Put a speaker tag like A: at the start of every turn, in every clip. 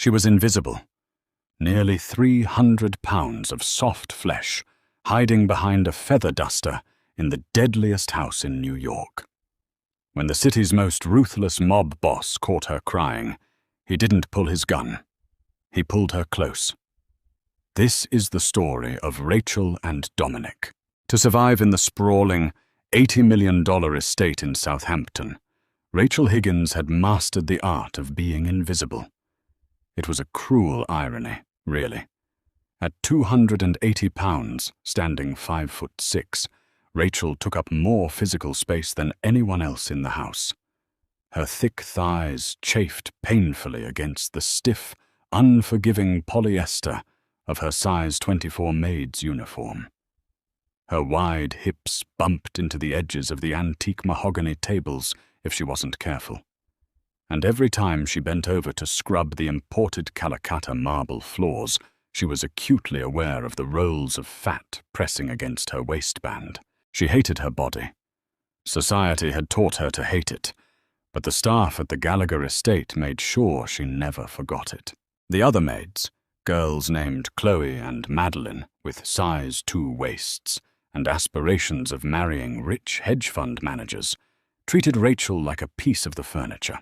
A: She was invisible. Nearly 300 pounds of soft flesh hiding behind a feather duster in the deadliest house in New York. When the city's most ruthless mob boss caught her crying, he didn't pull his gun. He pulled her close. This is the story of Rachel and Dominic. To survive in the sprawling, $80 million estate in Southampton, Rachel Higgins had mastered the art of being invisible. It was a cruel irony, really. At 280 pounds, standing 5'6", Rachel took up more physical space than anyone else in the house. Her thick thighs chafed painfully against the stiff, unforgiving polyester of her size 24 maid's uniform. Her wide hips bumped into the edges of the antique mahogany tables if she wasn't careful. And every time she bent over to scrub the imported Calcutta marble floors, she was acutely aware of the rolls of fat pressing against her waistband. She hated her body. Society had taught her to hate it, but the staff at the Gallagher estate made sure she never forgot it. The other maids, girls named Chloe and Madeline, with size 2 waists and aspirations of marrying rich hedge fund managers, treated Rachel like a piece of the furniture.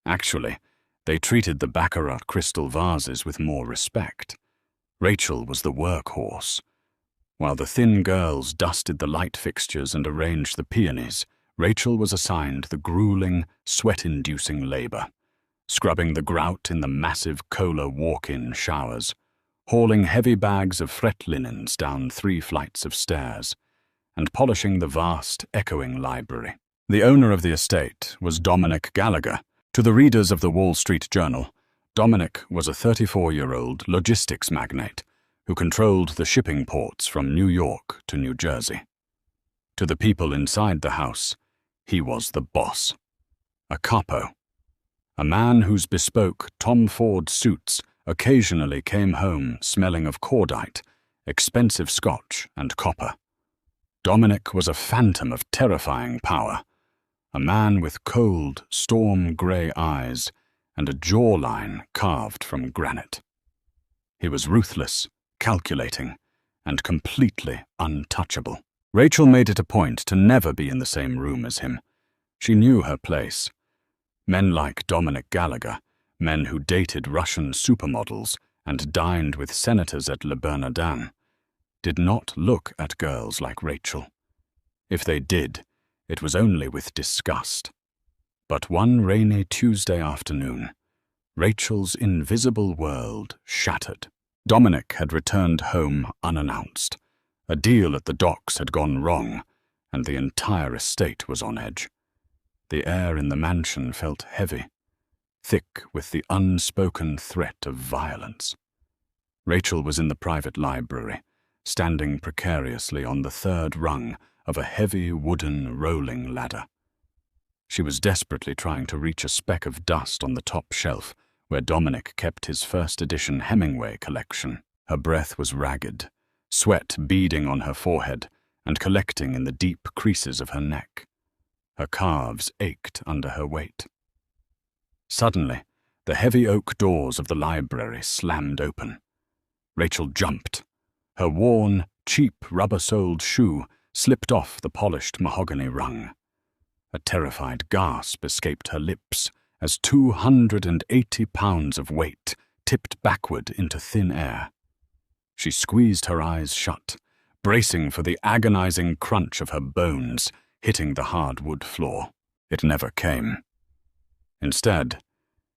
A: Actually, they treated the baccarat crystal vases with more respect. Rachel was the workhorse. While the thin girls dusted the light fixtures and arranged the peonies, Rachel was assigned the grueling, sweat-inducing labor, scrubbing the grout in the massive Kohler walk-in showers, hauling heavy bags of fret linens down 3 flights of stairs, and polishing the vast, echoing library. The owner of the estate was Dominic Gallagher. To the readers of the Wall Street Journal, Dominic was a 34-year-old logistics magnate who controlled the shipping ports from New York to New Jersey. To the people inside the house, he was the boss. A capo. A man whose bespoke Tom Ford suits occasionally came home smelling of cordite, expensive scotch, and copper. Dominic was a phantom of terrifying power, a man with cold, storm-grey eyes and a jawline carved from granite. He was ruthless, calculating, and completely untouchable. Rachel made it a point to never be in the same room as him. She knew her place. Men like Dominic Gallagher, men who dated Russian supermodels and dined with senators at Le Bernardin, did not look at girls like Rachel. If they did, it was only with disgust. But one rainy Tuesday afternoon, Rachel's invisible world shattered. Dominic had returned home unannounced. A deal at the docks had gone wrong, and the entire estate was on edge. The air in the mansion felt heavy, thick with the unspoken threat of violence. Rachel was in the private library, standing precariously on the 3rd rung of a heavy wooden rolling ladder. She was desperately trying to reach a speck of dust on the top shelf where Dominic kept his first edition Hemingway collection. Her breath was ragged, sweat beading on her forehead and collecting in the deep creases of her neck. Her calves ached under her weight. Suddenly, the heavy oak doors of the library slammed open. Rachel jumped. Her worn, cheap rubber-soled shoe slipped off the polished mahogany rung. A terrified gasp escaped her lips as 280 pounds of weight tipped backward into thin air. She squeezed her eyes shut, bracing for the agonizing crunch of her bones hitting the hardwood floor. It never came. Instead,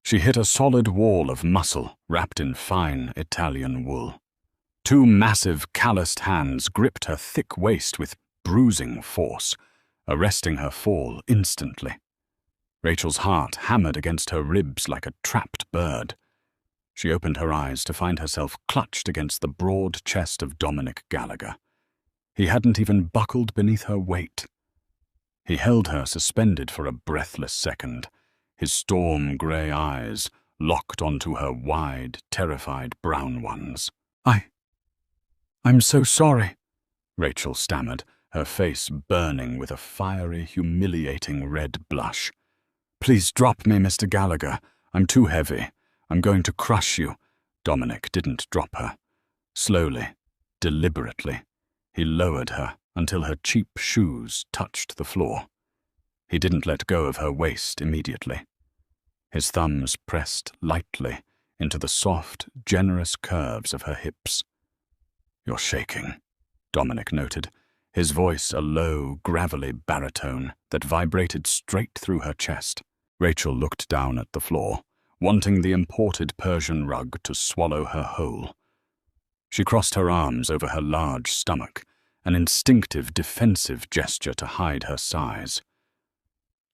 A: she hit a solid wall of muscle wrapped in fine Italian wool. 2 massive, calloused hands gripped her thick waist with bruising force, arresting her fall instantly. Rachel's heart hammered against her ribs like a trapped bird. She opened her eyes to find herself clutched against the broad chest of Dominic Gallagher. He hadn't even buckled beneath her weight. He held her suspended for a breathless second, his storm-grey eyes locked onto her wide, terrified brown ones. I'm so sorry," Rachel stammered, her face burning with a fiery, humiliating red blush. "Please drop me, Mr. Gallagher. I'm too heavy. I'm going to crush you." Dominic didn't drop her. Slowly, deliberately, he lowered her until her cheap shoes touched the floor. He didn't let go of her waist immediately. His thumbs pressed lightly into the soft, generous curves of her hips. "You're shaking," Dominic noted, his voice a low, gravelly baritone that vibrated straight through her chest. Rachel looked down at the floor, wanting the imported Persian rug to swallow her whole. She crossed her arms over her large stomach, an instinctive, defensive gesture to hide her sighs.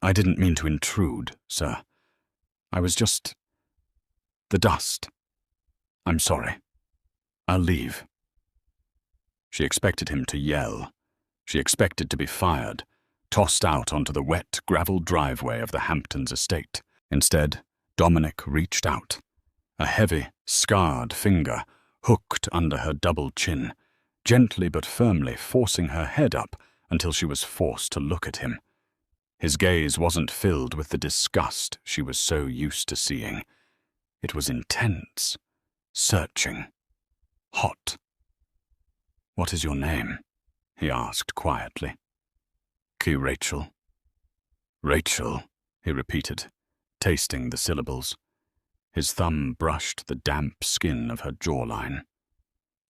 A: "I didn't mean to intrude, sir. I was just... the dust. I'm sorry. I'll leave." She expected him to yell. She expected to be fired, tossed out onto the wet, gravel driveway of the Hamptons estate. Instead, Dominic reached out. A heavy, scarred finger hooked under her double chin, gently but firmly forcing her head up until she was forced to look at him. His gaze wasn't filled with the disgust she was so used to seeing. It was intense, searching, hot. "What is your name?" he asked quietly. "Rachel." "Rachel," he repeated, tasting the syllables. His thumb brushed the damp skin of her jawline.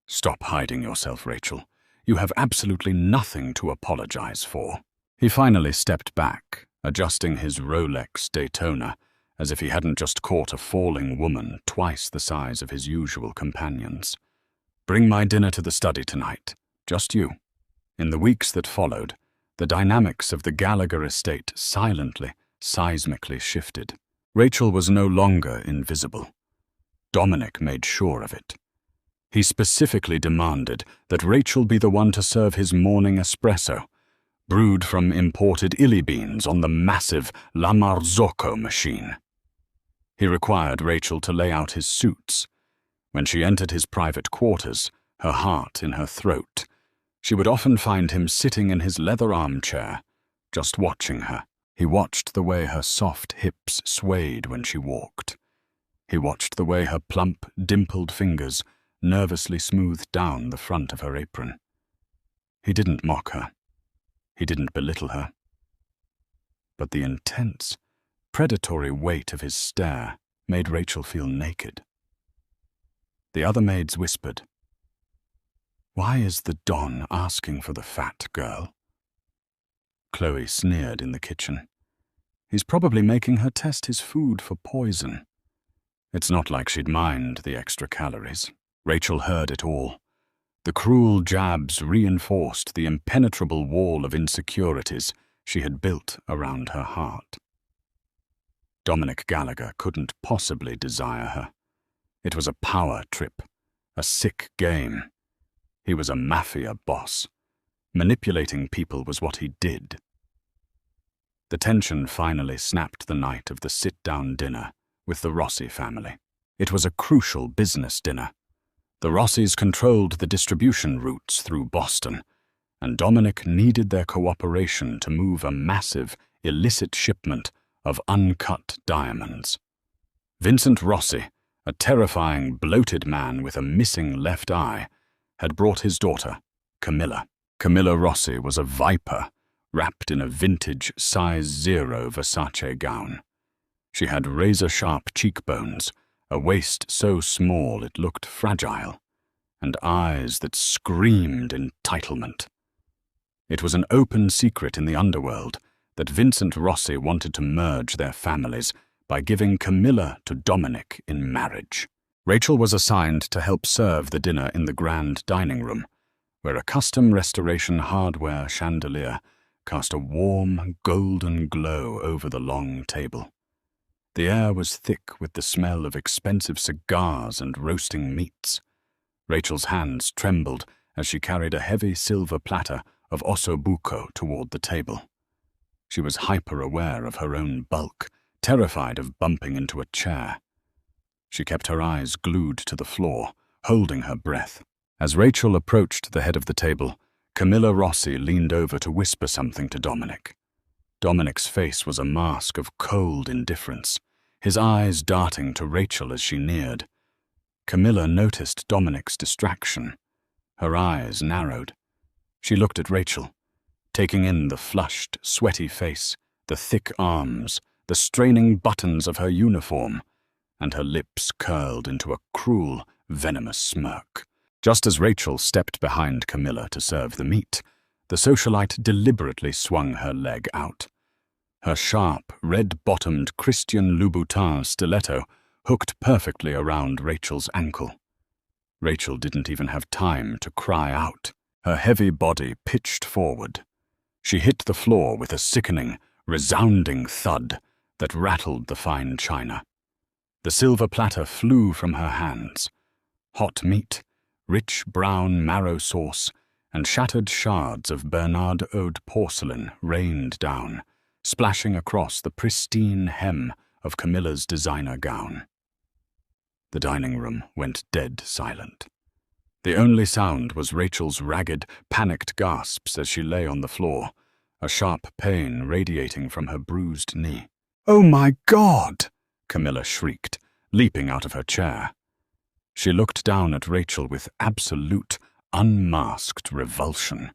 A: "Stop hiding yourself, Rachel. You have absolutely nothing to apologize for." He finally stepped back, adjusting his Rolex Daytona, as if he hadn't just caught a falling woman twice the size of his usual companions. "Bring my dinner to the study tonight. Just you." In the weeks that followed, the dynamics of the Gallagher estate silently, seismically shifted. Rachel was no longer invisible. Dominic made sure of it. He specifically demanded that Rachel be the one to serve his morning espresso, brewed from imported illy beans on the massive La Marzocco machine. He required Rachel to lay out his suits. When she entered his private quarters, her heart in her throat, she would often find him sitting in his leather armchair, just watching her. He watched the way her soft hips swayed when she walked. He watched the way her plump, dimpled fingers nervously smoothed down the front of her apron. He didn't mock her. He didn't belittle her. But the intense, predatory weight of his stare made Rachel feel naked. The other maids whispered, "Why is the Don asking for the fat girl?" Chloe sneered in the kitchen. "He's probably making her test his food for poison." It's not like she'd mind the extra calories. Rachel heard it all. The cruel jabs reinforced the impenetrable wall of insecurities she had built around her heart. Dominic Gallagher couldn't possibly desire her. It was a power trip, a sick game. He was a Mafia boss. Manipulating people was what he did. The tension finally snapped the night of the sit-down dinner with the Rossi family. It was a crucial business dinner. The Rossis controlled the distribution routes through Boston, and Dominic needed their cooperation to move a massive, illicit shipment of uncut diamonds. Vincent Rossi, a terrifying, bloated man with a missing left eye, had brought his daughter, Camilla. Camilla Rossi was a viper, wrapped in a vintage size 0 Versace gown. She had razor-sharp cheekbones, a waist so small it looked fragile, and eyes that screamed entitlement. It was an open secret in the underworld that Vincent Rossi wanted to merge their families by giving Camilla to Dominic in marriage. Rachel was assigned to help serve the dinner in the grand dining room, where a custom restoration hardware chandelier cast a warm, golden glow over the long table. The air was thick with the smell of expensive cigars and roasting meats. Rachel's hands trembled as she carried a heavy silver platter of osso buco toward the table. She was hyper-aware of her own bulk, terrified of bumping into a chair. She kept her eyes glued to the floor, holding her breath. As Rachel approached the head of the table, Camilla Rossi leaned over to whisper something to Dominic. Dominic's face was a mask of cold indifference, his eyes darting to Rachel as she neared. Camilla noticed Dominic's distraction. Her eyes narrowed. She looked at Rachel, taking in the flushed, sweaty face, the thick arms, the straining buttons of her uniform, and her lips curled into a cruel, venomous smirk. Just as Rachel stepped behind Camilla to serve the meat, the socialite deliberately swung her leg out. Her sharp, red-bottomed Christian Louboutin stiletto hooked perfectly around Rachel's ankle. Rachel didn't even have time to cry out. Her heavy body pitched forward. She hit the floor with a sickening, resounding thud that rattled the fine china. The silver platter flew from her hands. Hot meat, rich brown marrow sauce, and shattered shards of Bernard Ode porcelain rained down, splashing across the pristine hem of Camilla's designer gown. The dining room went dead silent. The only sound was Rachel's ragged, panicked gasps as she lay on the floor, a sharp pain radiating from her bruised knee. "Oh my God!" Camilla shrieked, leaping out of her chair. She looked down at Rachel with absolute, unmasked revulsion.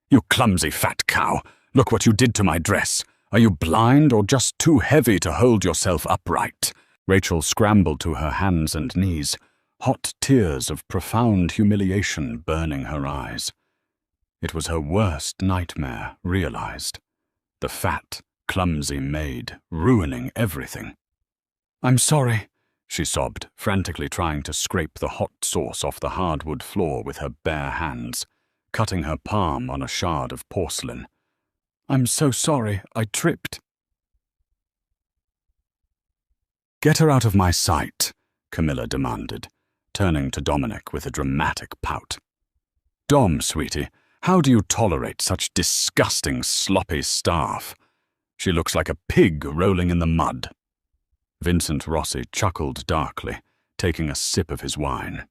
A: "You clumsy fat cow! Look what you did to my dress! Are you blind or just too heavy to hold yourself upright?" Rachel scrambled to her hands and knees, hot tears of profound humiliation burning her eyes. It was her worst nightmare realized. The fat, clumsy maid ruining everything. "I'm sorry," she sobbed, frantically trying to scrape the hot sauce off the hardwood floor with her bare hands, cutting her palm on a shard of porcelain. "I'm so sorry, I tripped." "Get her out of my sight," Camilla demanded, turning to Dominic with a dramatic pout. "Dom, sweetie, how do you tolerate such disgusting, sloppy staff? She looks like a pig rolling in the mud." Vincent Rossi chuckled darkly, taking a sip of his wine.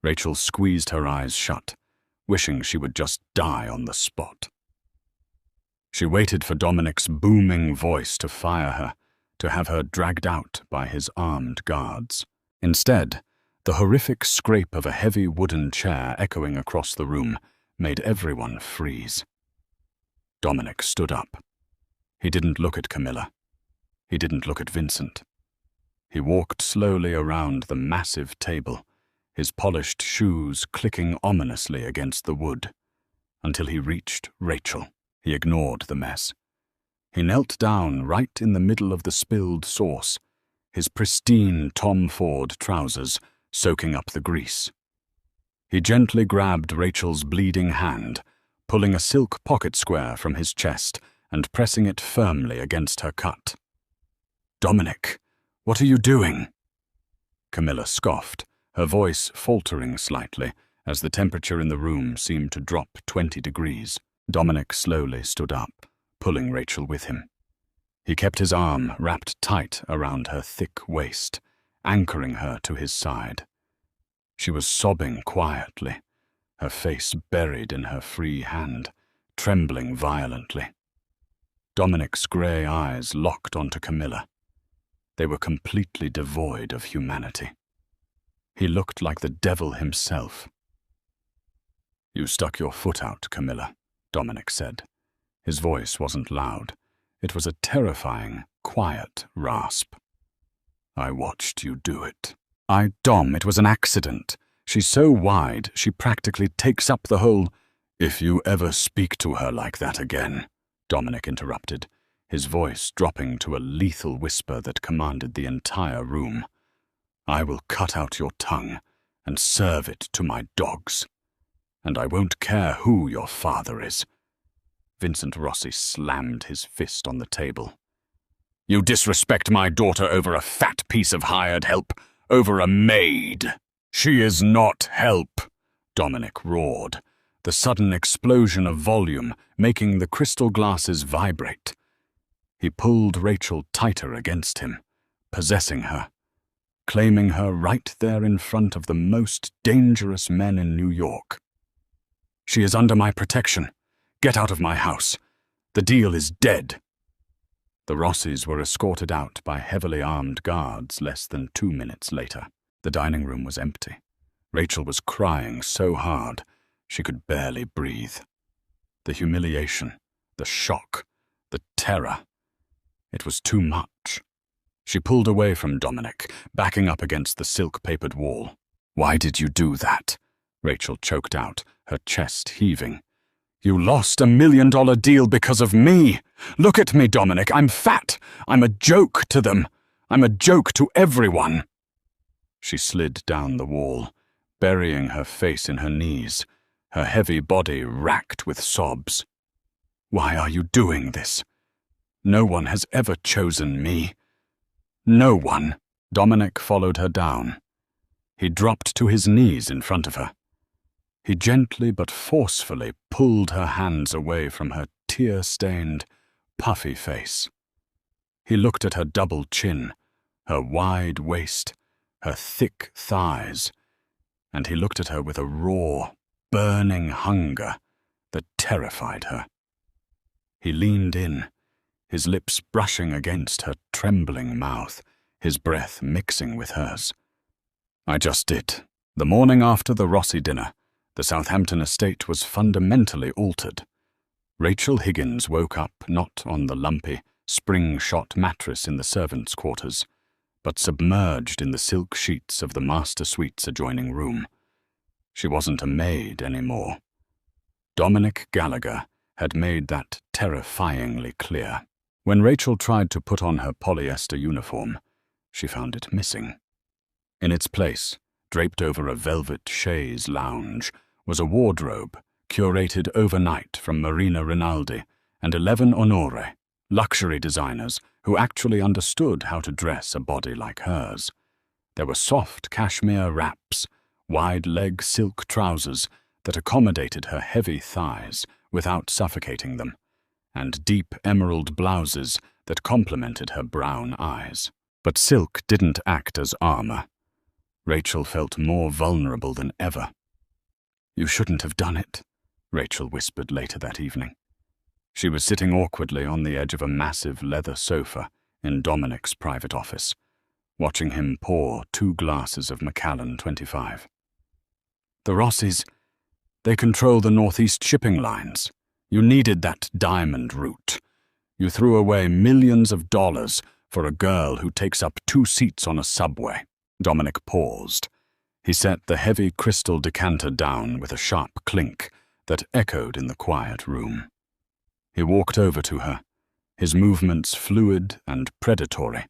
A: Rachel squeezed her eyes shut, wishing she would just die on the spot. She waited for Dominic's booming voice to fire her, to have her dragged out by his armed guards. Instead, the horrific scrape of a heavy wooden chair echoing across the room made everyone freeze. Dominic stood up. He didn't look at Camilla. He didn't look at Vincent. He walked slowly around the massive table, his polished shoes clicking ominously against the wood, until he reached Rachel. He ignored the mess. He knelt down right in the middle of the spilled sauce, his pristine Tom Ford trousers soaking up the grease. He gently grabbed Rachel's bleeding hand, pulling a silk pocket square from his chest and pressing it firmly against her cut. "Dominic, what are you doing?" Camilla scoffed, her voice faltering slightly as the temperature in the room seemed to drop 20 degrees. Dominic slowly stood up, pulling Rachel with him. He kept his arm wrapped tight around her thick waist, anchoring her to his side. She was sobbing quietly, her face buried in her free hand, trembling violently. Dominic's grey eyes locked onto Camilla. They were completely devoid of humanity. He looked like the devil himself. "You stuck your foot out, Camilla," Dominic said. His voice wasn't loud. It was a terrifying, quiet rasp. "I watched you do it." Dom, it was an accident. She's so wide, she practically takes up the whole—" "If you ever speak to her like that again," Dominic interrupted, his voice dropping to a lethal whisper that commanded the entire room, "I will cut out your tongue and serve it to my dogs. And I won't care who your father is." Vincent Rossi slammed his fist on the table. "You disrespect my daughter over a fat piece of hired help, over a maid." "She is not help," Dominic roared, the sudden explosion of volume making the crystal glasses vibrate. He pulled Rachel tighter against him, possessing her, claiming her right there in front of the most dangerous men in New York. "She is under my protection. Get out of my house. The deal is dead." The Rossis were escorted out by heavily armed guards less than 2 minutes later. The dining room was empty. Rachel was crying so hard she could barely breathe. The humiliation, the shock, the terror. It was too much. She pulled away from Dominic, backing up against the silk-papered wall. "Why did you do that?" Rachel choked out, her chest heaving. "You lost $1 million deal because of me. Look at me, Dominic. I'm fat. I'm a joke to them. I'm a joke to everyone." She slid down the wall, burying her face in her knees, her heavy body racked with sobs. "Why are you doing this? No one has ever chosen me. No one." Dominic followed her down. He dropped to his knees in front of her. He gently but forcefully pulled her hands away from her tear-stained, puffy face. He looked at her double chin, her wide waist, her thick thighs, and he looked at her with a raw, burning hunger that terrified her. He leaned in, his lips brushing against her trembling mouth, his breath mixing with hers. "I just did. The morning after the Rossi dinner, the Southampton estate was fundamentally altered. Rachel Higgins woke up not on the lumpy, spring-shot mattress in the servants' quarters, but submerged in the silk sheets of the master suite's adjoining room. She wasn't a maid anymore. Dominic Gallagher had made that terrifyingly clear. When Rachel tried to put on her polyester uniform, she found it missing. In its place, draped over a velvet chaise lounge, was a wardrobe curated overnight from Marina Rinaldi and 11 Honore, luxury designers who actually understood how to dress a body like hers. There were soft cashmere wraps, wide-leg silk trousers that accommodated her heavy thighs without suffocating them, and deep emerald blouses that complemented her brown eyes. But silk didn't act as armor. Rachel felt more vulnerable than ever. "You shouldn't have done it," Rachel whispered later that evening. She was sitting awkwardly on the edge of a massive leather sofa in Dominic's private office, watching him pour 2 glasses of Macallan 25. "The Rossis, they control the Northeast shipping lines. You needed that diamond route. You threw away millions of dollars for a girl who takes up 2 seats on a subway." Dominic paused. He set the heavy crystal decanter down with a sharp clink that echoed in the quiet room. He walked over to her, his movements fluid and predatory,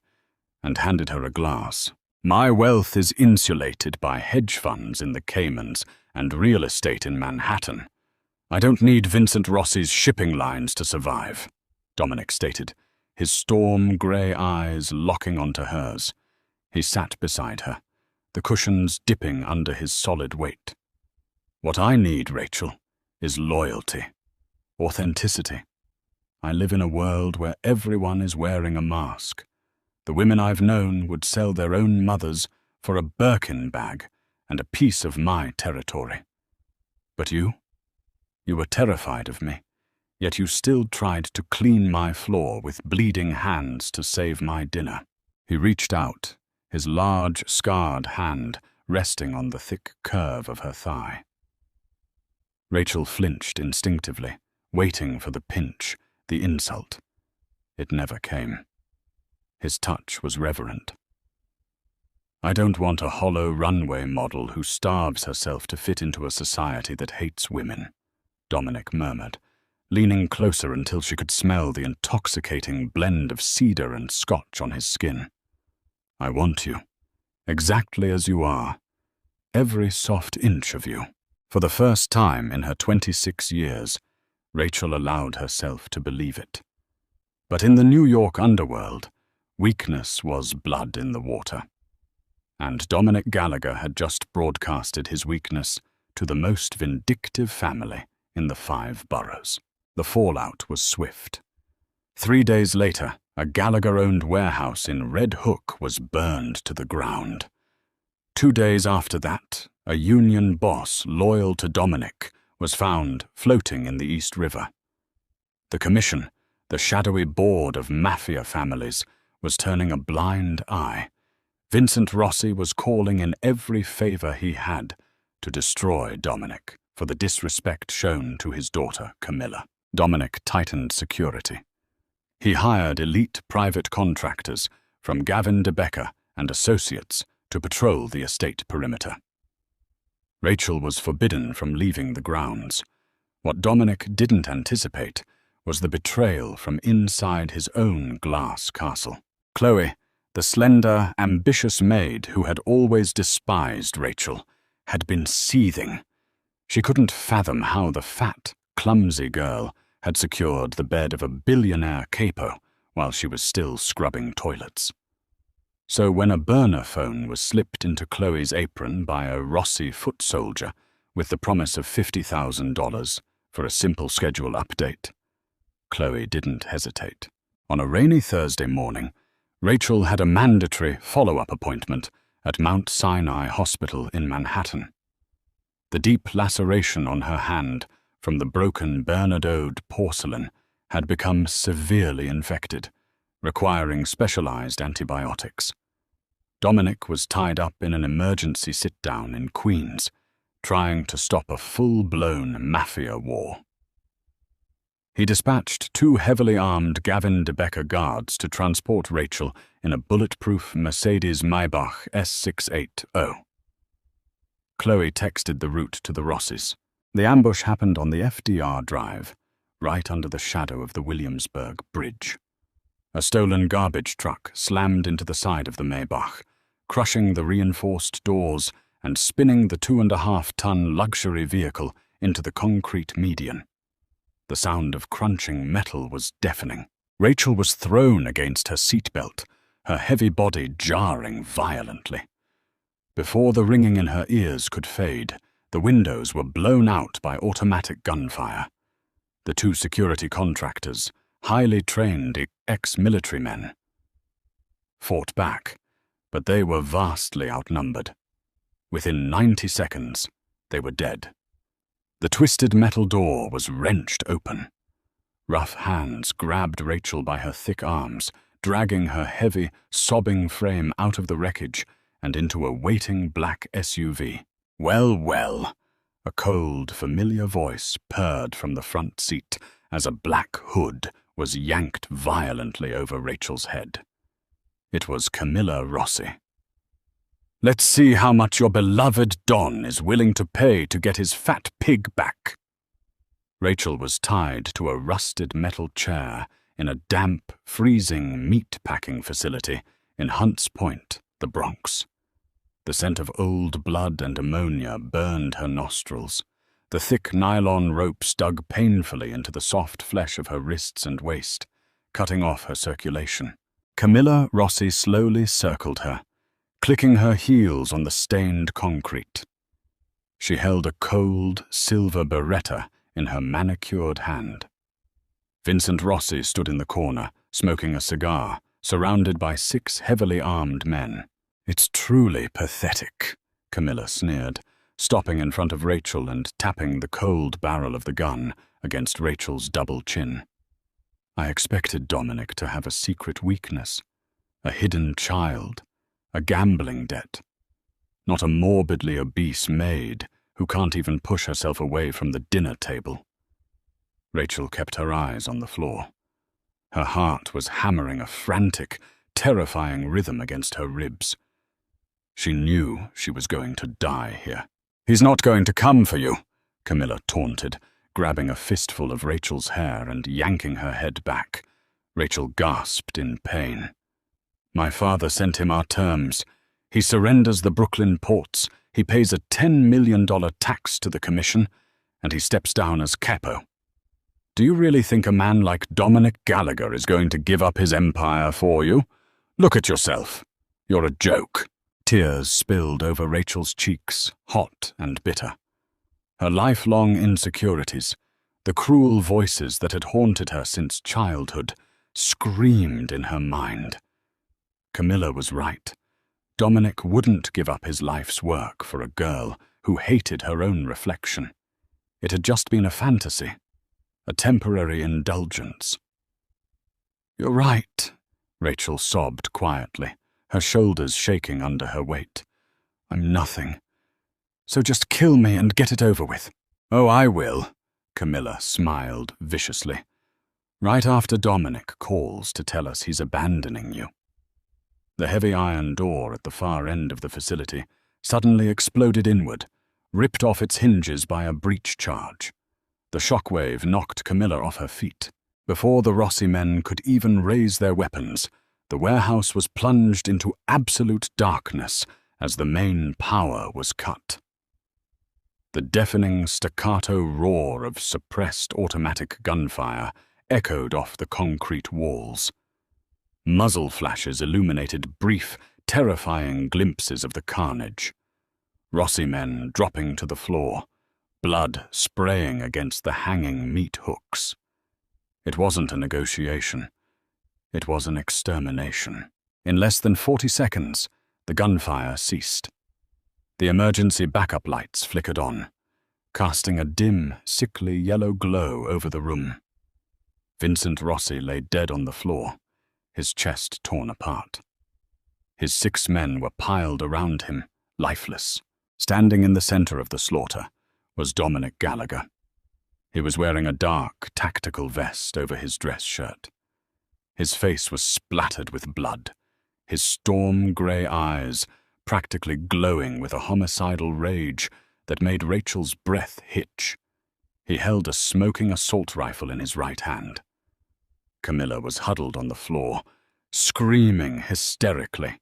A: and handed her a glass. "My wealth is insulated by hedge funds in the Caymans and real estate in Manhattan. I don't need Vincent Rossi's shipping lines to survive," Dominic stated, his storm-grey eyes locking onto hers. He sat beside her, the cushions dipping under his solid weight. "What I need, Rachel, is loyalty, authenticity. I live in a world where everyone is wearing a mask. The women I've known would sell their own mothers for a Birkin bag and a piece of my territory. But you were terrified of me, yet you still tried to clean my floor with bleeding hands to save my dinner." He reached out, his large, scarred hand resting on the thick curve of her thigh. Rachel flinched instinctively, waiting for the pinch, the insult. It never came. His touch was reverent. "I don't want a hollow runway model who starves herself to fit into a society that hates women," Dominic murmured, leaning closer until she could smell the intoxicating blend of cedar and scotch on his skin. "I want you, exactly as you are, every soft inch of you." For the first time in her 26 years, Rachel allowed herself to believe it. But in the New York underworld, weakness was blood in the water. And Dominic Gallagher had just broadcasted his weakness to the most vindictive family in the 5 boroughs. The fallout was swift. 3 days later, a Gallagher-owned warehouse in Red Hook was burned to the ground. 2 days after that, a union boss loyal to Dominic was found floating in the East River. The commission, The shadowy board of Mafia families was turning a blind eye. Vincent Rossi was calling in every favor he had to destroy Dominic for the disrespect shown to his daughter, Camilla. Dominic tightened security. He hired elite private contractors from Gavin DeBecker and Associates to patrol the estate perimeter. Rachel was forbidden from leaving the grounds. What Dominic didn't anticipate was the betrayal from inside his own glass castle. Chloe, the slender, ambitious maid who had always despised Rachel, had been seething. She couldn't fathom how the fat, clumsy girl had secured the bed of a billionaire capo while she was still scrubbing toilets. So when a burner phone was slipped into Chloe's apron by a Rossi foot soldier with the promise of $50,000 for a simple schedule update, Chloe didn't hesitate. On a rainy Thursday morning, Rachel had a mandatory follow-up appointment at Mount Sinai Hospital in Manhattan. The deep laceration on her hand from the broken Bernardaud porcelain had become severely infected, requiring specialized antibiotics. Dominic was tied up in an emergency sit-down in Queens, trying to stop a full-blown Mafia war. He dispatched 2 heavily armed Gavin DeBecker guards to transport Rachel in a bulletproof Mercedes-Maybach S680. Chloe texted the route to the Rossis. The ambush happened on the FDR Drive, right under the shadow of the Williamsburg Bridge. A stolen garbage truck slammed into the side of the Maybach, crushing the reinforced doors and spinning the 2.5-ton luxury vehicle into the concrete median. The sound of crunching metal was deafening. Rachel was thrown against her seatbelt, her heavy body jarring violently. Before the ringing in her ears could fade, the windows were blown out by automatic gunfire. The 2 security contractors, highly trained ex-military men, fought back, but they were vastly outnumbered. Within 90 seconds, they were dead. The twisted metal door was wrenched open. Rough hands grabbed Rachel by her thick arms, dragging her heavy, sobbing frame out of the wreckage and into a waiting black SUV. "Well, well," a cold, familiar voice purred from the front seat as a black hood was yanked violently over Rachel's head. It was Camilla Rossi. "Let's see how much your beloved Don is willing to pay to get his fat pig back." Rachel was tied to a rusted metal chair in a damp, freezing meat-packing facility in Hunts Point, the Bronx. The scent of old blood and ammonia burned her nostrils. The thick nylon ropes dug painfully into the soft flesh of her wrists and waist, cutting off her circulation. Camilla Rossi slowly circled her, clicking her heels on the stained concrete. She held a cold, silver beretta in her manicured hand. Vincent Rossi stood in the corner, smoking a cigar, surrounded by 6 heavily armed men. "It's truly pathetic," Camilla sneered, stopping in front of Rachel and tapping the cold barrel of the gun against Rachel's double chin. "I expected Dominic to have a secret weakness, a hidden child, a gambling debt. Not a morbidly obese maid who can't even push herself away from the dinner table." Rachel kept her eyes on the floor. Her heart was hammering a frantic, terrifying rhythm against her ribs. She knew she was going to die here. "He's not going to come for you," Camilla taunted, grabbing a fistful of Rachel's hair and yanking her head back. Rachel gasped in pain. "My father sent him our terms. He surrenders the Brooklyn ports, he pays a $10 million tax to the commission, and he steps down as capo. Do you really think a man like Dominic Gallagher is going to give up his empire for you? Look at yourself. You're a joke." Tears spilled over Rachel's cheeks, hot and bitter. Her lifelong insecurities, the cruel voices that had haunted her since childhood, screamed in her mind. Camilla was right. Dominic wouldn't give up his life's work for a girl who hated her own reflection. It had just been a fantasy, a temporary indulgence. You're right, Rachel sobbed quietly, her shoulders shaking under her weight. I'm nothing. So just kill me and get it over with. Oh, I will, Camilla smiled viciously. Right after Dominic calls to tell us he's abandoning you. The heavy iron door at the far end of the facility suddenly exploded inward, ripped off its hinges by a breach charge. The shockwave knocked Camilla off her feet. Before the Rossi men could even raise their weapons, the warehouse was plunged into absolute darkness as the main power was cut. The deafening staccato roar of suppressed automatic gunfire echoed off the concrete walls. Muzzle flashes illuminated brief, terrifying glimpses of the carnage. Rossi men dropping to the floor, blood spraying against the hanging meat hooks. It wasn't a negotiation. It was an extermination. In less than 40 seconds, the gunfire ceased. The emergency backup lights flickered on, casting a dim, sickly yellow glow over the room. Vincent Rossi lay dead on the floor, his chest torn apart. His 6 men were piled around him, lifeless. Standing in the center of the slaughter was Dominic Gallagher. He was wearing a dark, tactical vest over his dress shirt. His face was splattered with blood, his storm-gray eyes practically glowing with a homicidal rage that made Rachel's breath hitch. He held a smoking assault rifle in his right hand. Camilla was huddled on the floor, screaming hysterically,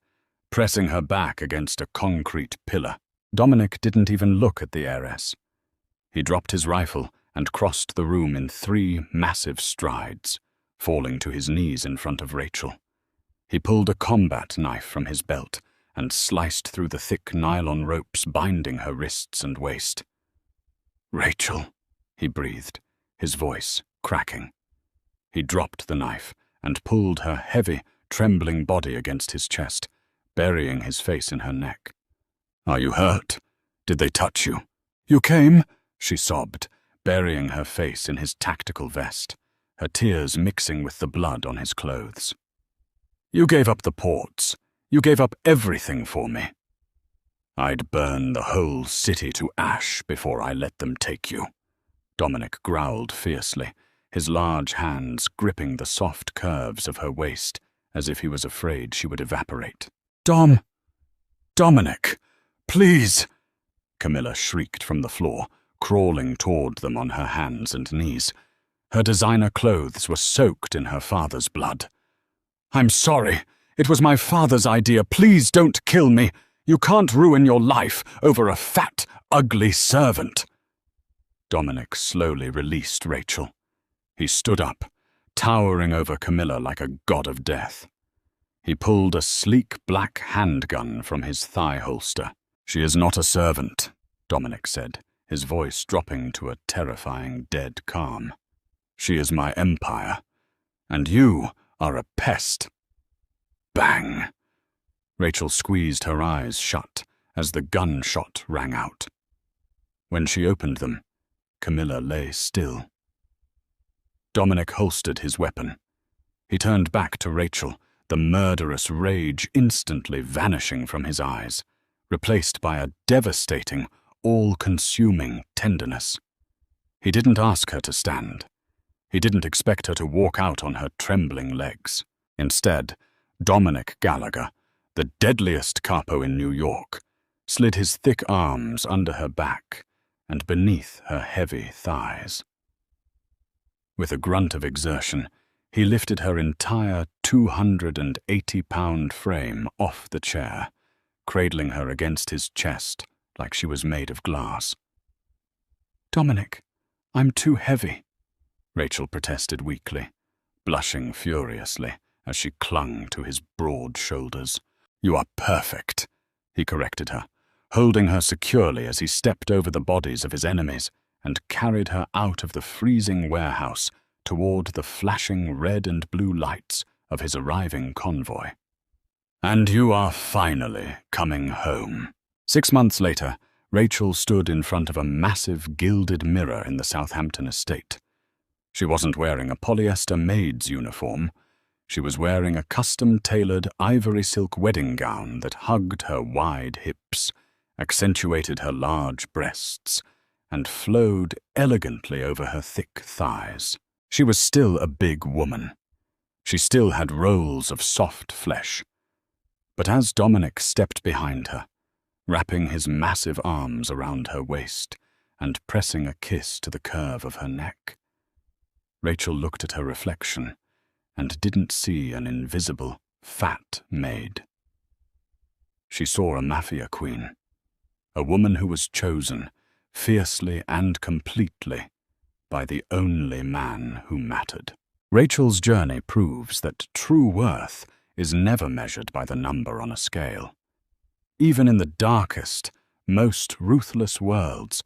A: pressing her back against a concrete pillar. Dominic didn't even look at the heiress. He dropped his rifle and crossed the room in 3 massive strides, falling to his knees in front of Rachel. He pulled a combat knife from his belt and sliced through the thick nylon ropes binding her wrists and waist. "Rachel," he breathed, his voice cracking. He dropped the knife and pulled her heavy, trembling body against his chest, burying his face in her neck. "Are you hurt? Did they touch you?" "You came," she sobbed, burying her face in his tactical vest, her tears mixing with the blood on his clothes. "You gave up the ports. You gave up everything for me." "I'd burn the whole city to ash before I let them take you," Dominic growled fiercely, his large hands gripping the soft curves of her waist as if he was afraid she would evaporate. Dominic, please!" Camilla shrieked from the floor, crawling toward them on her hands and knees. Her designer clothes were soaked in her father's blood. "I'm sorry. It was my father's idea. Please don't kill me. You can't ruin your life over a fat, ugly servant." Dominic slowly released Rachel. He stood up, towering over Camilla like a god of death. He pulled a sleek black handgun from his thigh holster. "She is not a servant," Dominic said, his voice dropping to a terrifying dead calm. "She is my empire, and you are a pest." Bang! Rachel squeezed her eyes shut as the gunshot rang out. When she opened them, Camilla lay still. Dominic holstered his weapon. He turned back to Rachel, the murderous rage instantly vanishing from his eyes, replaced by a devastating, all-consuming tenderness. He didn't ask her to stand. He didn't expect her to walk out on her trembling legs. Instead, Dominic Gallagher, the deadliest capo in New York, slid his thick arms under her back and beneath her heavy thighs. With a grunt of exertion, he lifted her entire 280-pound frame off the chair, cradling her against his chest like she was made of glass. "Dominic, I'm too heavy," Rachel protested weakly, blushing furiously as she clung to his broad shoulders. "You are perfect," he corrected her, holding her securely as he stepped over the bodies of his enemies and carried her out of the freezing warehouse toward the flashing red and blue lights of his arriving convoy. "And you are finally coming home." 6 months later, Rachel stood in front of a massive gilded mirror in the Southampton estate. She wasn't wearing a polyester maid's uniform. She was wearing a custom-tailored ivory silk wedding gown that hugged her wide hips, accentuated her large breasts, and flowed elegantly over her thick thighs. She was still a big woman. She still had rolls of soft flesh. But as Dominic stepped behind her, wrapping his massive arms around her waist and pressing a kiss to the curve of her neck, Rachel looked at her reflection and didn't see an invisible, fat maid. She saw a Mafia queen, a woman who was chosen, fiercely and completely, by the only man who mattered. Rachel's journey proves that true worth is never measured by the number on a scale. Even in the darkest, most ruthless worlds,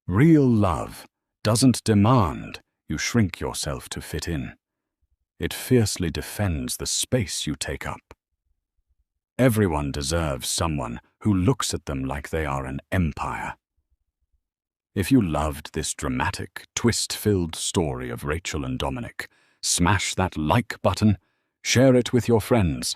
A: real love doesn't demand you shrink yourself to fit in. It fiercely defends the space you take up. Everyone deserves someone who looks at them like they are an empire. If you loved this dramatic, twist-filled story of Rachel and Dominic, smash that like button, share it with your friends,